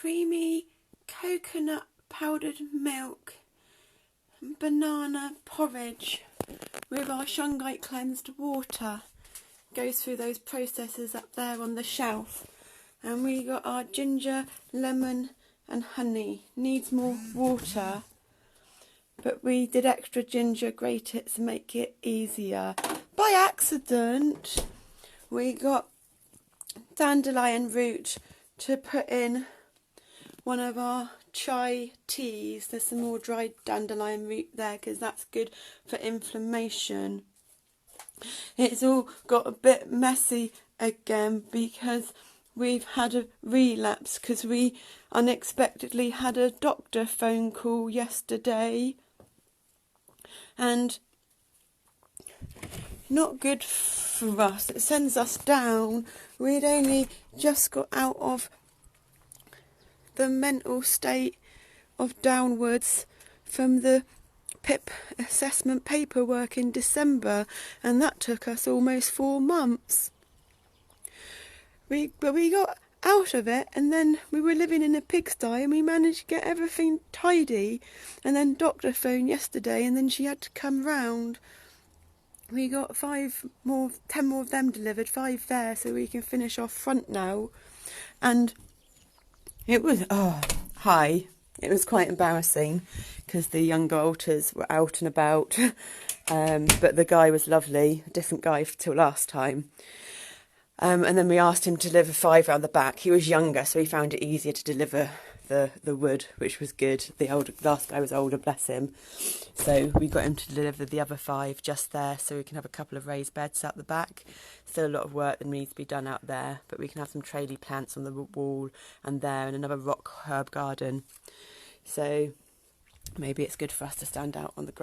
creamy coconut powdered milk banana porridge with our shungite cleansed water. Goes through those processes up there on the shelf. And we got our ginger, lemon and honey. Needs more water, but we did extra ginger, grate it to make it easier. By accident we got dandelion root to put in one of our chai teas. There's some more dried dandelion root there because that's good for inflammation. It's all got a bit messy again because we've had a relapse, because we unexpectedly had a doctor phone call yesterday, and not good for us. It sends us down. We'd only just got out of the mental state of downwards from the PIP assessment paperwork in December, and that took us almost 4 months. But we got out of it, and then we were living in a pigsty and we managed to get everything tidy, and then doctor phoned yesterday and then she had to come round. We got 10 more of them delivered, 5 there, so we can finish off front now. And it was, it was quite embarrassing because the younger alters were out and about, but the guy was lovely, a different guy till last time. And then we asked him to deliver 5 round the back. He was younger, so he found it easier to deliver the wood, which was good. The last guy was older, bless him. So we got him to deliver the other 5 just there, so we can have a couple of raised beds out the back. Still a lot of work that needs to be done out there, but we can have some trailie plants on the wall and there, and another rock herb garden. So maybe it's good for us to stand out on the ground.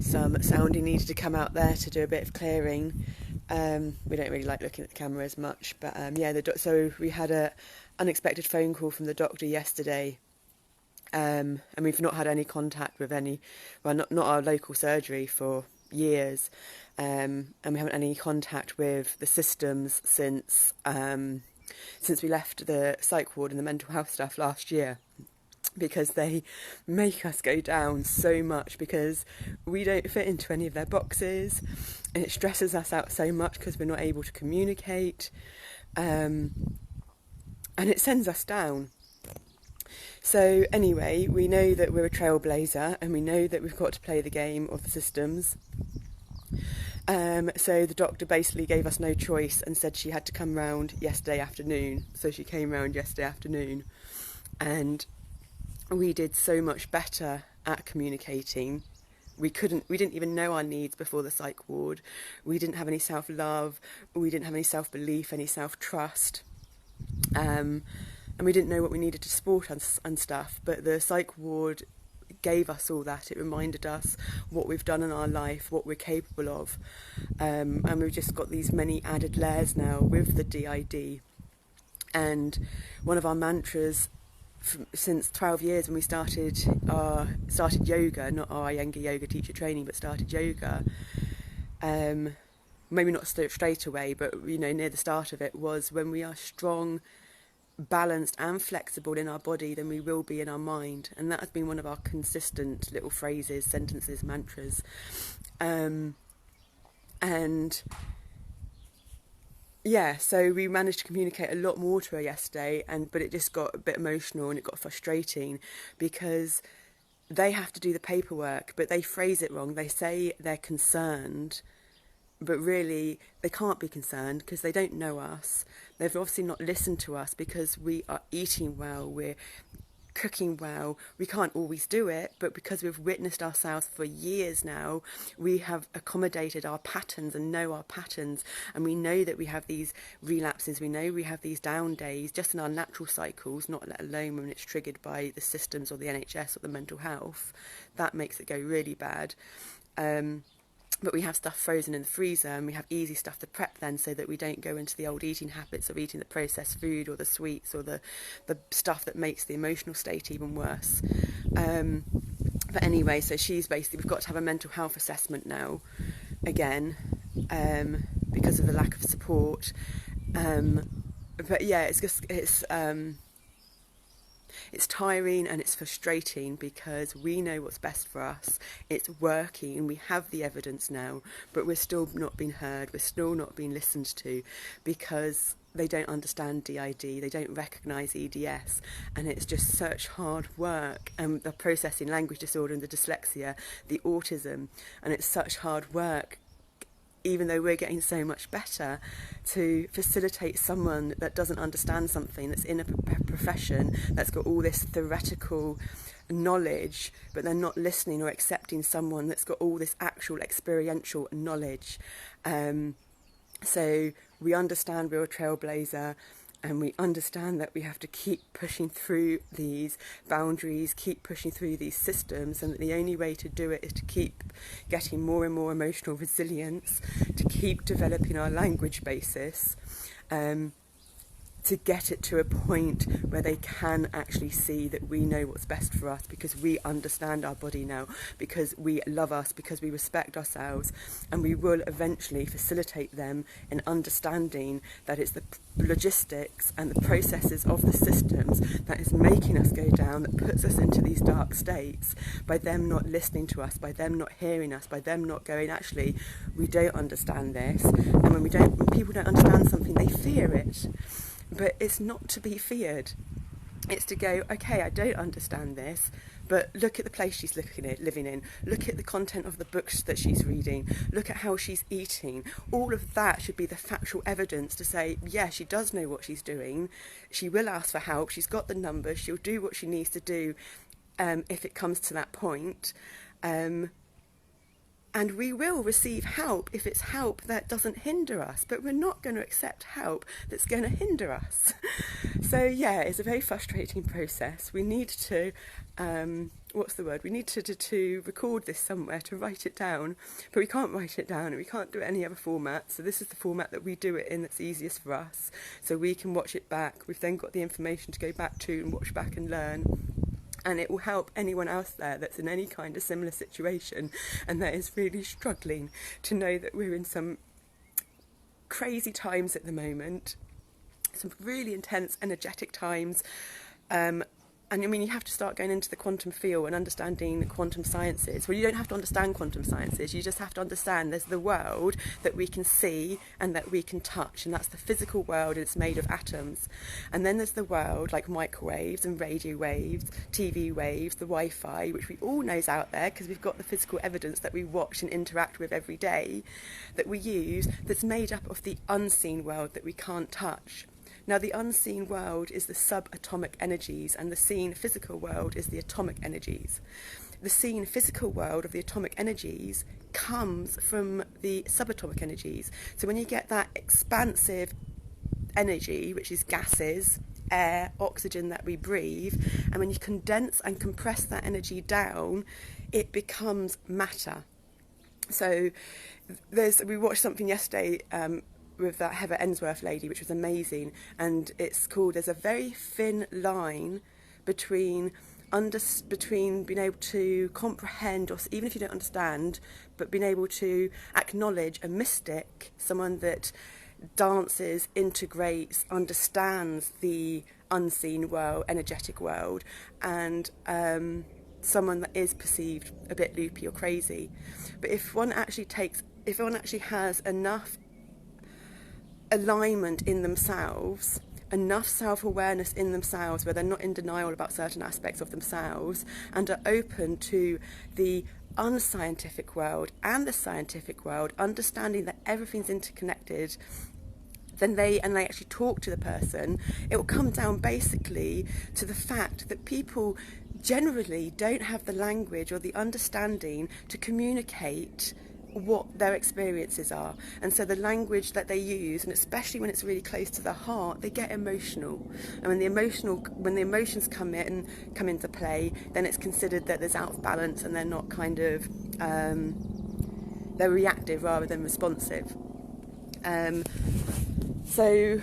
Some sounding needed to come out there to do a bit of clearing. We don't really like looking at the camera as much, but so we had a unexpected phone call from the doctor yesterday, and we've not had any contact with not our local surgery for years, and we haven't had any contact with the systems since we left the psych ward and the mental health stuff last year, because they make us go down so much because we don't fit into any of their boxes, and it stresses us out so much because we're not able to communicate, and it sends us down. So anyway, we know that we're a trailblazer, and we know that we've got to play the game of the systems. So the doctor basically gave us no choice and said she had to come round yesterday afternoon. So she came round yesterday afternoon, and we did so much better at communicating. We didn't even know our needs before the psych ward. We didn't have any self-love. We didn't have any self-belief, any self-trust. And we didn't know what we needed to support us and stuff. But the psych ward gave us all that. It reminded us what we've done in our life, what we're capable of. And we've just got these many added layers now with the DID. And one of our mantras since 12 years, when we started yoga, not our Iyengar yoga teacher training, but started yoga, maybe not straight away, but near the start of it, was when we are strong, balanced and flexible in our body, then we will be in our mind. And that has been one of our consistent little phrases, sentences, mantras, and yeah, so we managed to communicate a lot more to her yesterday, but it just got a bit emotional and it got frustrating because they have to do the paperwork, but they phrase it wrong. They say they're concerned, but really they can't be concerned because they don't know us. They've obviously not listened to us because we are eating well, we're cooking well. We can't always do it, but because we've witnessed ourselves for years now, we have accommodated our patterns and know our patterns, and we know that we have these relapses, we know we have these down days just in our natural cycles, not let alone when it's triggered by the systems or the NHS or the mental health. That makes it go really bad. But we have stuff frozen in the freezer, and we have easy stuff to prep then, so that we don't go into the old eating habits of eating the processed food or the sweets or the stuff that makes the emotional state even worse. But anyway, so she's basically, we've got to have a mental health assessment now again, because of the lack of support. But yeah, it's tiring and it's frustrating, because we know what's best for us. It's working and we have the evidence now, but we're still not being heard. We're still not being listened to, because they don't understand DID, they don't recognise EDS, and it's just such hard work. And the processing language disorder and the dyslexia, the autism, and it's such hard work, even though we're getting so much better, to facilitate someone that doesn't understand something, that's in a profession that's got all this theoretical knowledge, but they're not listening or accepting someone that's got all this actual experiential knowledge. So we understand we're a trailblazer, and we understand that we have to keep pushing through these boundaries, keep pushing through these systems, and that the only way to do it is to keep getting more and more emotional resilience, to keep developing our language basis, to get it to a point where they can actually see that we know what's best for us, because we understand our body now, because we love us, because we respect ourselves, and we will eventually facilitate them in understanding that it's the logistics and the processes of the systems that is making us go down, that puts us into these dark states, by them not listening to us, by them not hearing us, by them not going, actually, we don't understand this. And when people don't understand something, they fear it. But it's not to be feared. It's to go, okay, I don't understand this, but look at the place she's living in. Look at the content of the books that she's reading. Look at how she's eating. All of that should be the factual evidence to say, yeah, she does know what she's doing. She will ask for help. She's got the numbers. She'll do what she needs to do if it comes to that point. And we will receive help if it's help that doesn't hinder us, but we're not going to accept help that's going to hinder us. So yeah, it's a very frustrating process. We need to, we need to record this somewhere, to write it down, but we can't write it down, and we can't do it any other format. So this is the format that we do it in that's easiest for us, so we can watch it back. We've then got the information to go back to and watch back and learn. And it will help anyone else there that's in any kind of similar situation and that is really struggling, to know that we're in some crazy times at the moment, some really intense, energetic times. And I mean, you have to start going into the quantum field and understanding the quantum sciences. Well, you don't have to understand quantum sciences, you just have to understand there's the world that we can see and that we can touch, and that's the physical world, and it's made of atoms. And then there's the world like microwaves and radio waves, TV waves, the Wi-Fi, which we all know is out there because we've got the physical evidence that we watch and interact with every day, that we use, that's made up of the unseen world that we can't touch. Now, the unseen world is the subatomic energies, and the seen physical world is the atomic energies. The seen physical world of the atomic energies comes from the subatomic energies. So when you get that expansive energy, which is gases, air, oxygen that we breathe, and when you condense and compress that energy down, it becomes matter. So we watched something yesterday with that Heather Ensworth lady, which was amazing, and it's called "There's a very thin line between being able to comprehend, or even if you don't understand, but being able to acknowledge a mystic, someone that dances, integrates, understands the unseen world, energetic world, and someone that is perceived a bit loopy or crazy. But if one actually has enough alignment in themselves, enough self-awareness in themselves where they're not in denial about certain aspects of themselves, and are open to the unscientific world and the scientific world, understanding that everything's interconnected, then they actually talk to the person, it will come down basically to the fact that people generally don't have the language or the understanding to communicate what their experiences are. And so the language that they use, and especially when it's really close to the heart, they get emotional. And when the emotions come into play, then it's considered that there's out of balance, and they're not kind of they're reactive rather than responsive. So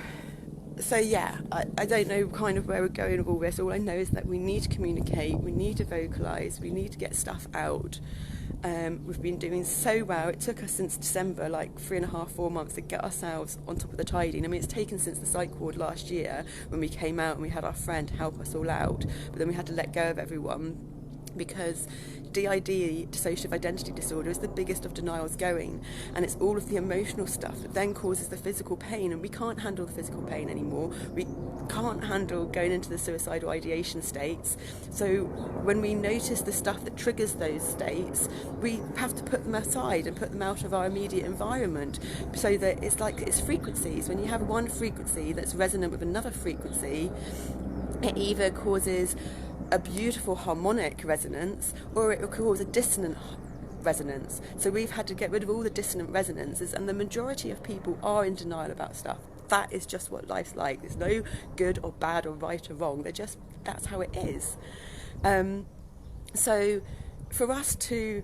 yeah, I don't know kind of where we're going with all this. All I know is that we need to communicate, we need to vocalise, we need to get stuff out. We've been doing so well. It took us since December, like 3.5, 4 months, to get ourselves on top of the tidying. I mean, it's taken since the psych ward last year when we came out and we had our friend help us all out. But then we had to let go of everyone because DID, dissociative identity disorder, is the biggest of denials going, and it's all of the emotional stuff that then causes the physical pain, and we can't handle the physical pain anymore. We can't handle going into the suicidal ideation states. So when we notice the stuff that triggers those states, we have to put them aside and put them out of our immediate environment, so that it's frequencies. When you have one frequency that's resonant with another frequency, it either causes a beautiful harmonic resonance, or it will cause a dissonant resonance. So we've had to get rid of all the dissonant resonances, and the majority of people are in denial about stuff. That is just what life's like. There's no good or bad or right or wrong. That's how it is. So for us to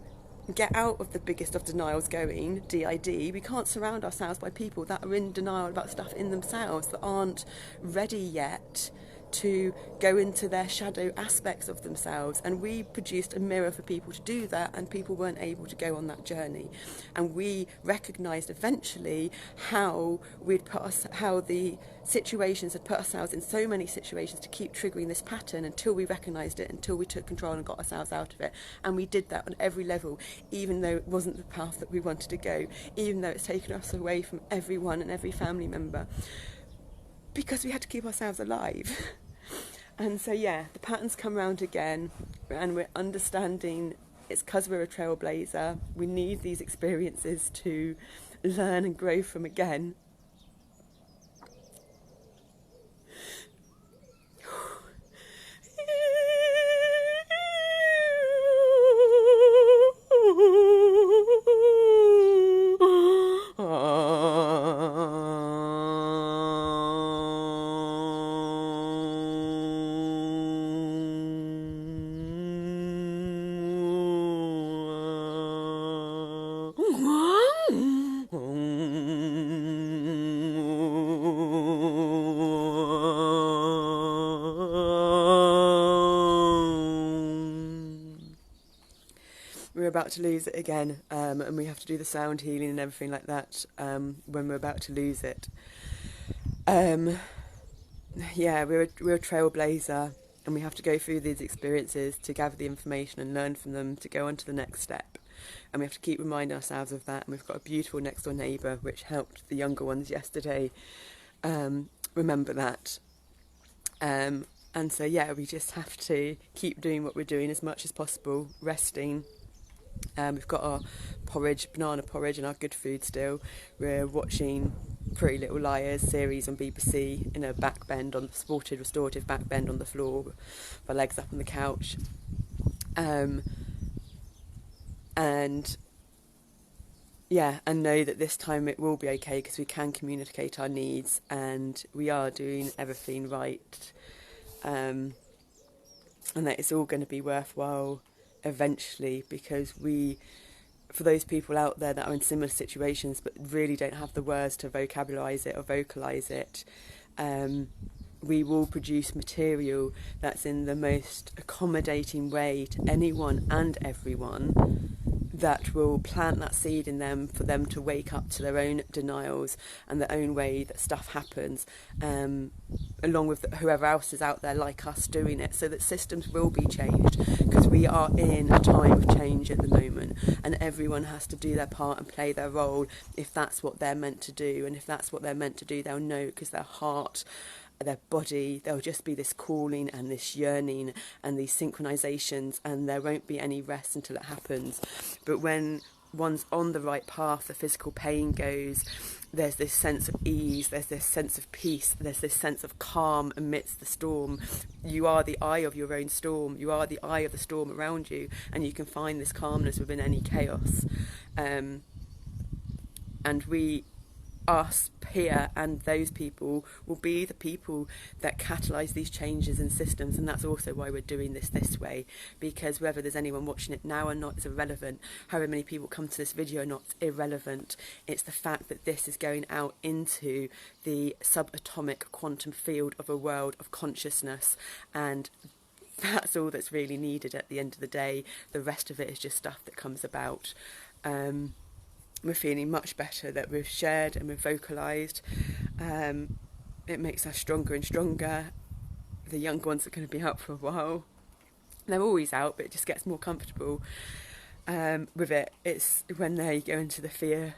get out of the biggest of denials going, DID, we can't surround ourselves by people that are in denial about stuff in themselves, that aren't ready yet to go into their shadow aspects of themselves. And we produced a mirror for people to do that, and people weren't able to go on that journey. And we recognised eventually how the situations had put ourselves in so many situations to keep triggering this pattern, until we recognised it, until we took control and got ourselves out of it. And we did that on every level, even though it wasn't the path that we wanted to go, even though it's taken us away from everyone and every family member, because we had to keep ourselves alive. And so yeah, the patterns come round again, and we're understanding it's because we're a trailblazer. We need these experiences to learn and grow from again. We're about to lose it again, and we have to do the sound healing and everything like that when we're about to lose it. Yeah, we're a trailblazer, and we have to go through these experiences to gather the information and learn from them to go on to the next step. And we have to keep reminding ourselves of that. And we've got a beautiful next door neighbour which helped the younger ones yesterday remember that. And so yeah, we just have to keep doing what we're doing as much as possible, resting. We've got our banana porridge and our good food still. We're watching Pretty Little Liars series on BBC in a backbend, on the supported restorative backbend on the floor, with our legs up on the couch. And know that this time it will be okay, because we can communicate our needs and we are doing everything right, and that it's all going to be worthwhile eventually, because for those people out there that are in similar situations but really don't have the words to vocabulise it or vocalise it, we will produce material that's in the most accommodating way to anyone and everyone, that will plant that seed in them for them to wake up to their own denials and their own way that stuff happens, along with whoever else is out there like us doing it, so that systems will be changed, because we are in a time of change at the moment, and everyone has to do their part and play their role if that's what they're meant to do. And if that's what they're meant to do, they'll know, because their heart, their body, there'll just be this calling and this yearning and these synchronizations, and there won't be any rest until it happens. But when one's on the right path, the physical pain goes, there's this sense of ease, there's this sense of peace, there's this sense of calm amidst the storm. You are the eye of your own storm, you are the eye of the storm around you, and you can find this calmness within any chaos. And us here and those people will be the people that catalyse these changes in systems, and that's also why we're doing this way, because whether there's anyone watching it now or not is irrelevant. However many people come to this video or not, irrelevant. It's the fact that this is going out into the subatomic quantum field of a world of consciousness, and that's all that's really needed at the end of the day. The rest of it is just stuff that comes about. We're feeling much better that we've shared and we've vocalised. It makes us stronger and stronger. The young ones are going to be out for a while. They're always out, but it just gets more comfortable with it. It's when they go into the fear,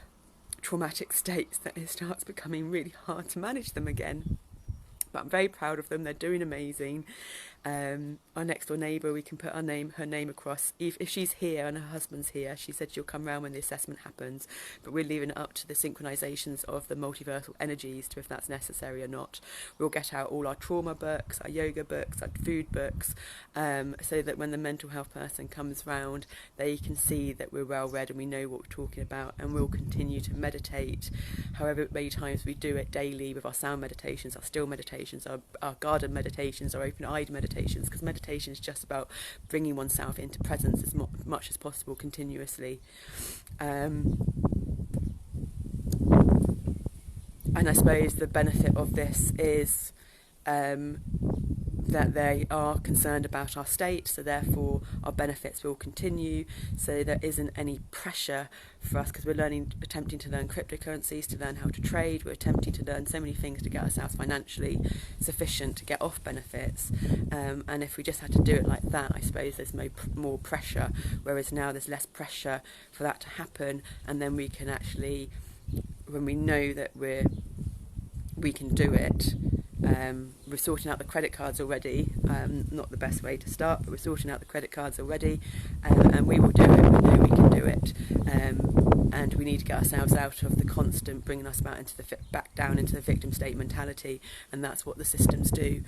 traumatic states that it starts becoming really hard to manage them again. But I'm very proud of them. They're doing amazing. Our next door neighbour, we can put her name across. If she's here and her husband's here, she said she'll come round when the assessment happens, but we're leaving it up to the synchronisations of the multiversal energies to if that's necessary or not. We'll get out all our trauma books, our yoga books, our food books, so that when the mental health person comes round, they can see that we're well read and we know what we're talking about, and we'll continue to meditate however many times we do it daily with our sound meditations, our still meditations, our garden meditations, our open-eyed meditations, because meditation is just about bringing oneself into presence as much as possible continuously. And I suppose the benefit of this is that they are concerned about our state, so therefore our benefits will continue, so there isn't any pressure for us, because we're attempting to learn cryptocurrencies, to learn how to trade, we're attempting to learn so many things to get ourselves financially sufficient to get off benefits, and if we just had to do it like that, I suppose there's more pressure, whereas now there's less pressure for that to happen, and then we can actually, when we know that we can do it, we're sorting out the credit cards already, not the best way to start, but we're sorting out the credit cards already, and we will do it, we know we can do it, and we need to get ourselves out of the constant bringing us back down into the victim state mentality, and that's what the systems do,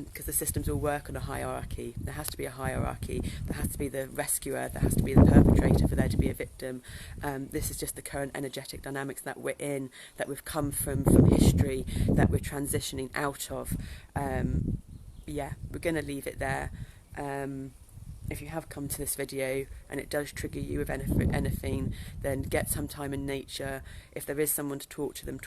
because the systems all work on a hierarchy. There has to be a hierarchy, there has to be the rescuer, there has to be the perpetrator for there to be a victim. This is just the current energetic dynamics that we're in, that we've come from history, that we're transitioning out of. We're going to leave it there. If you have come to this video and it does trigger you with anything, then get some time in nature. If there is someone to talk to them,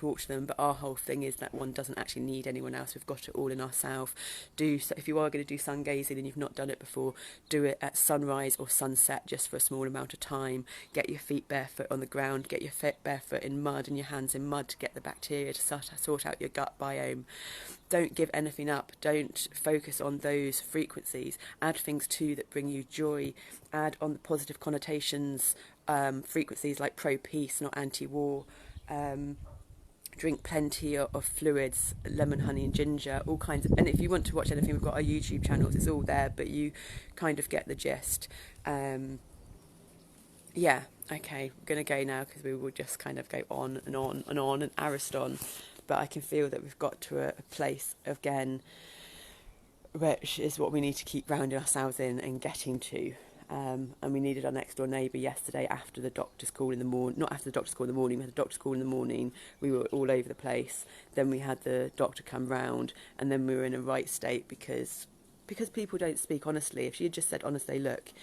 but our whole thing is that one doesn't actually need anyone else. We've got it all in ourselves. If you are going to do sun gazing and you've not done it before, do it at sunrise or sunset, just for a small amount of time. Get your feet barefoot on the ground, get your feet barefoot in mud and your hands in mud to get the bacteria to sort out your gut biome. Don't give anything up. Don't focus on those frequencies. Add things too that bring you joy. Add on the positive connotations, frequencies like pro-peace, not anti-war. Drink plenty of fluids, lemon, honey and ginger, all kinds of, and if you want to watch anything, we've got our YouTube channels, it's all there, but you kind of get the gist. Okay, we're going to go now, because we will just kind of go on and on and on and Ariston. But I can feel that we've got to a place again, which is what we need to keep grounding ourselves in and getting to. And we needed our next door neighbour yesterday after the doctor's call in the morning. Not after the doctor's call in the morning, we had the doctor's call in the morning. We were all over the place. Then we had the doctor come round, and then we were in a right state because people don't speak honestly. If she had just said honestly, look,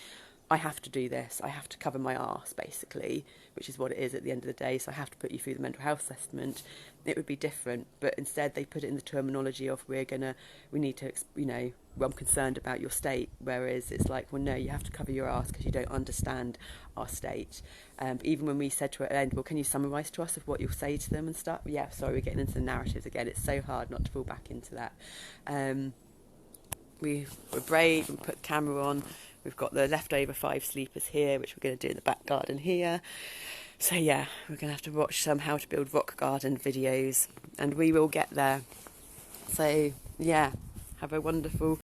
I have to do this, I have to cover my arse, basically, which is what it is at the end of the day, so I have to put you through the mental health assessment, it would be different. But instead they put it in the terminology of we need to, well, I'm concerned about your state, whereas it's like, well, no, you have to cover your arse because you don't understand our state. Even when we said to her at the end, well, can you summarise to us of what you'll say to them and stuff? Yeah, sorry, we're getting into the narratives again. It's so hard not to fall back into that. We were brave and put the camera on. We've got the leftover 5 sleepers here, which we're going to do in the back garden here. So yeah, we're going to have to watch some how to build rock garden videos, and we will get there. So yeah, have a wonderful